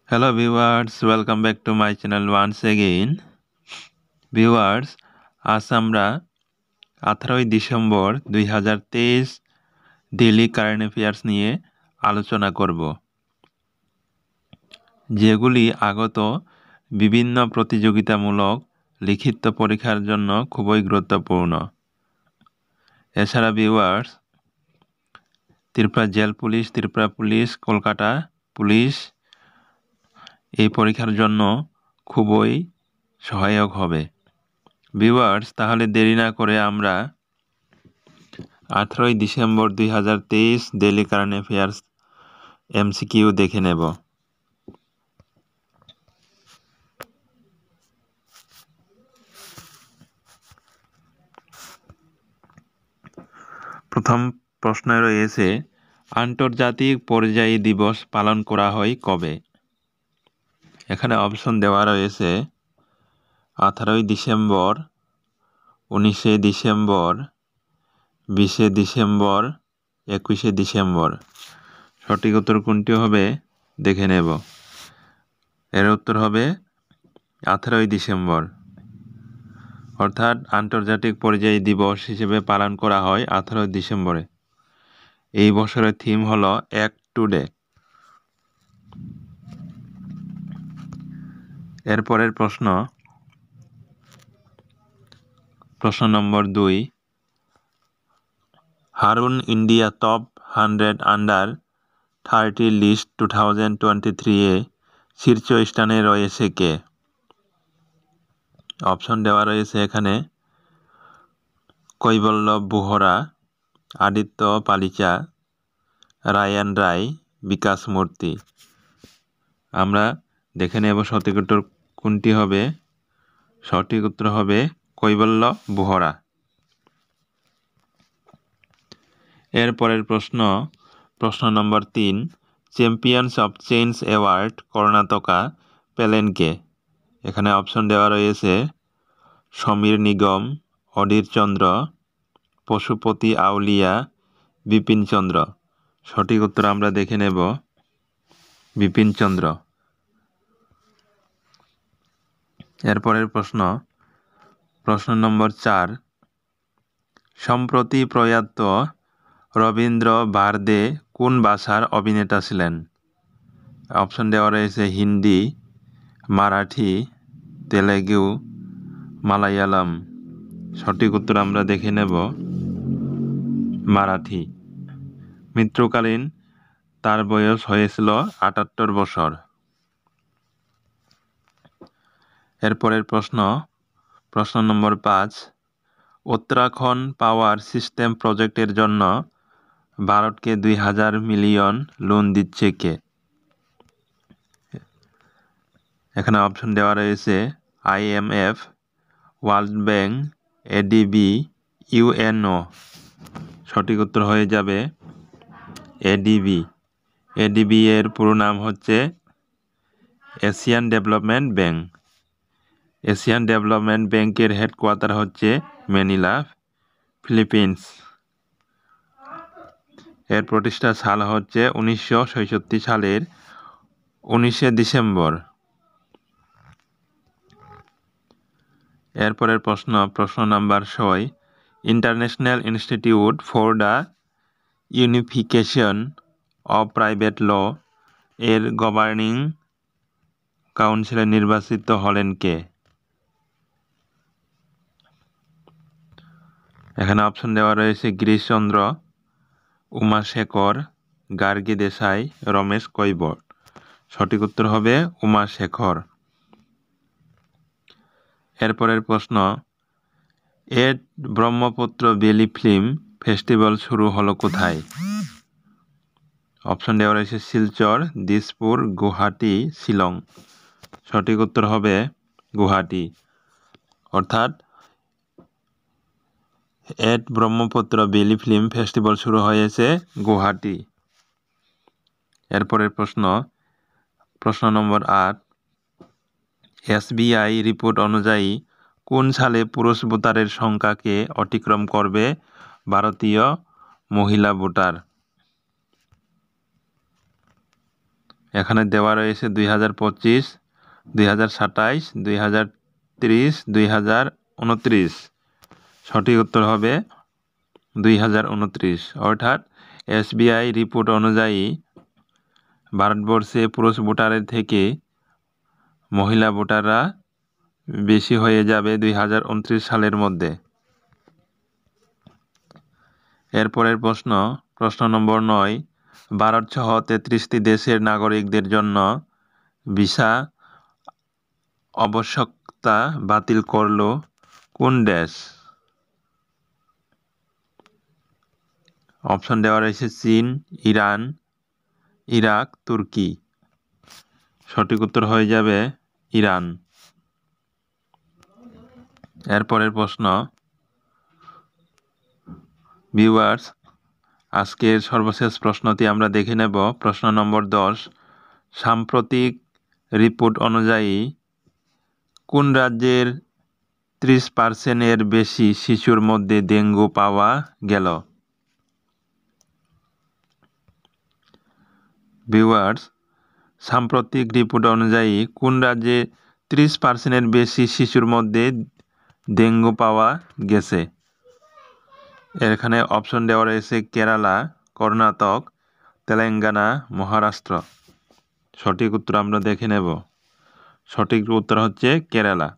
Hello viewers, welcome back to my channel once again. Viewers, আজ আমরা 18 December 2023 daily current affairs নিয়ে আলোচনা করব, যেগুলি আগত বিভিন্ন প্রতিযোগিতামূলক লিখিত পরীক্ষার জন্য খুবই গুরুত্বপূর্ণ। এছাড়া viewers, Tripura jail police, Tripura police, Kolkata police এই পরীক্ষার জন্য খুবই সহায়ক হবে। ভিউয়ার্স, তাহলে দেরি না করে আমরা 18 December 2023 daily current affairs MCQ দেখে নেব। প্রথম প্রশ্নে রয়েছে, আন্তর্জাতিক পরিযায়ী দিবস পালন করা হয় কবে? এখানে অপশন দেওয়া রয়েছে 18 ডিসেম্বর, 19 ডিসেম্বর, 20 ডিসেম্বর, 21 ডিসেম্বর। সঠিক উত্তর কোনটি হবে দেখে নেব। এর উত্তর হবে 18 ডিসেম্বর, অর্থাৎ আন্তর্জাতিক পরিযায়ী দিবস হিসেবে পালন করা হয় 18 ডিসেম্বরে। এই বছরের থিম হলো অ্যাক্ট টুডে। এরপরের প্রশ্ন number 2, Hurun India top 100 under 30 list 2023 শীর্ষ স্থানে রয়েছে কে? অপশন দেওয়া রয়েছে এখানে কৈবল্লভ বুহরা, আদিত্য পালিচা, রায়ান রায়, বিকাশ মূর্তি। আমরা দেখে নেব সঠিক উত্তর কোনটি হবে। সঠিক উত্তর হবে কৈবল্লভ বুহরা। এরপরের প্রশ্ন নম্বর 3, champions of change award Karnataka পেলেন কে? এখানে অপশন দেওয়া রয়েছে সমীর নিগম, অধীর চন্দ্র, পশুপতি আউলিয়া, বিপিন চন্দ্র। সঠিক উত্তর আমরা দেখে নেব বিপিন চন্দ্র। এরপরের প্রশ্ন নম্বর 4, সম্প্রতি প্রয়াত রবীন্দ্র বার্দে কোন ভাষার অভিনেতা ছিলেন? অপশন দেওয়া রয়েছে হিন্দি, মারাঠি, তেলেগু, মালায়ালাম। সঠিক উত্তর আমরা দেখে নেব মারাঠি। মৃত্যুকালীন তার বয়স হয়েছিল 78 বছর। এরপরের প্রশ্ন নম্বর 5, উত্তরাখণ্ড পাওয়ার সিস্টেম প্রজেক্টের জন্য ভারতকে 2000 মিলিয়ন লোন দিচ্ছে কে? এখানে অপশন দেওয়া রয়েছে IMF, world bank, ADB, UNO। সঠিক উত্তর হয়ে যাবে ADB। ADB এর পুরো নাম হচ্ছে Asian development bank. Asian development ব্যাংকের হেডকোয়ার্টার হচ্ছে ম্যানিলা, ফিলিপিন্স। এর প্রতিষ্ঠা সাল হচ্ছে 1966 সালের 19 ডিসেম্বর। এরপরের প্রশ্ন number 6, international institute for the unification of private law এর গভর্নিং কাউন্সিলে নির্বাচিত হলেন কে? এখানে অপশন দেওয়া রয়েছে গিরিশচন্দ্র, উমাশেখর, গার্গী দেশাই, রমেশ কৈবর্ত। সঠিক উত্তর হবে উমাশেখর। এরপরের প্রশ্ন, এট ব্রহ্মপুত্র বেলি ফিল্ম ফেস্টিভ্যাল শুরু হলো কোথায়? অপশন দেওয়া রয়েছে শিলচর, দিসপুর, গুয়াহাটি, শিলং। সঠিক উত্তর হবে গুয়াহাটি, অর্থাৎ এট ব্রহ্মপুত্র বেলি ফিল্ম ফেস্টিভ্যাল শুরু হয়েছে গুয়াহাটি। এরপরের প্রশ্ন নম্বর 8, SBI রিপোর্ট অনুযায়ী কোন সালে পুরুষ ভোটারের সংখ্যাকে অতিক্রম করবে ভারতীয় মহিলা ভোটার? এখানে দেওয়া রয়েছে 2025, 2027, 2030, 2029। সঠিক উত্তর হবে 2029। অর্থাৎ SBI রিপোর্ট অনুযায়ী ভারতবর্ষে পুরুষ ভোটারের থেকে মহিলা ভোটাররা বেশি হয়ে যাবে 2029 সালের মধ্যে। এরপরের প্রশ্ন নম্বর 9, ভারতসহ 33টি দেশের নাগরিকদের জন্য ভিসা আবশ্যকতা বাতিল করল কোন দেশ? অপশন দেওয়া রয়েছে চীন, ইরান, ইরাক, তুর্কি। সঠিক উত্তর হয়ে যাবে ইরান। এরপরের প্রশ্ন, ভিউয়ার্স, আজকের সর্বশেষ প্রশ্নটি আমরা দেখে নেব। প্রশ্ন নম্বর 10, সাম্প্রতিক রিপোর্ট অনুযায়ী কোন রাজ্যের 30% বেশি শিশুর মধ্যে ডেঙ্গু পাওয়া গেল? ভিউয়ার্স, সাম্প্রতিক রিপোর্ট অনুযায়ী কোন রাজ্যে 30% বেশি শিশুর মধ্যে ডেঙ্গু পাওয়া গেছে? এখানে অপশন দেওয়া রয়েছে কেরালা, কর্ণাটক, তেলেঙ্গানা, মহারাষ্ট্র। সঠিক উত্তর আমরা দেখে নেব। সঠিক উত্তর হচ্ছে কেরালা।